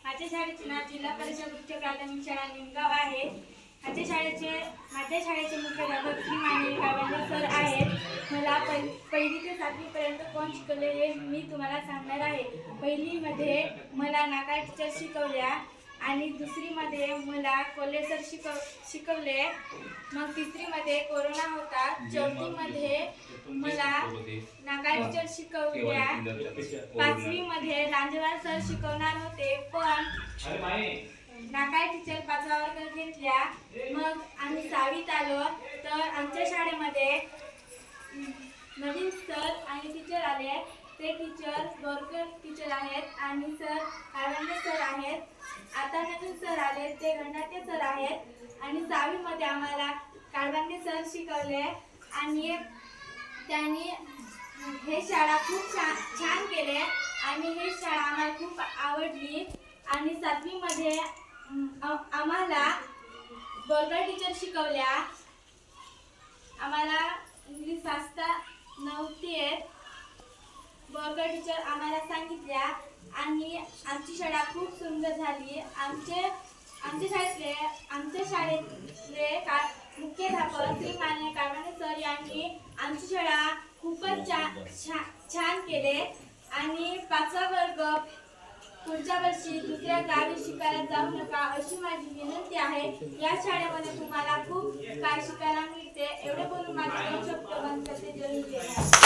माझ्या शाळेचे नाव जिल्हा परिषद उच्च प्राथमिक शाळा निमगाव आहे। माझ्या शाळेचे मुख्याध्यापक श्री मानवी कावेंद्र सर आहेत। मला पहिली ते 7वी पर्यंत कोण शिकवले हे मी तुम्हाला सांगणार आहे। पहिलीमध्ये मला नाका टीचर शिकवल्या आणि दुसरीमध्ये मला कोल्हे सर शिकवले। मग तिसरीमध्ये कोरोना होता। चौथीमध्ये मला नाका टीचर शिकवल्या। 5वीमध्ये लांजेवार सर शिकवणार होते पण नाका टीचर 5वा वर्ग घेतल्या। मग आम्ही 6वीत आलो तर आमच्या शाळेमध्ये नवीन सर आणि टीचर आले। ते टीचर बोरकर टीचर आहेत आणि सर कावेंद्र सर आहेत। आता नवीन सर आले ते गंडाते सर आहेत आणि 6वीमध्ये आम्हाला कावेंद्र सर शिकवले आणि त्यांनी हे शाळा खूप छान केले आणि ही शाळा आम्हाला खूप आवडली। आणि 7वीमध्ये आम्हाला बोरकर टीचर शिकवल्या। आम्हाला इंग्लिश वाचता नव्हती येत। बोरकर टीचर आम्हाला सांगितल्या आणि आमची शाळा खूप सुंदर झाली। आमच्या शाळेतले मुख्याध्यापक श्री मानवी कावेंद्र सर यांनी आमची शाळा खूपच छान केले आणि 5वा वर्ग पुढच्या वर्षी दुसऱ्या गावी शिकायला जाऊ नका अशी माझी विनंती आहे। या शाळेमध्ये तुम्हाला खूप काय शिकायला मिळते। एवढे बोलून माझे 2 शब्द बंद करते। जय हिंद।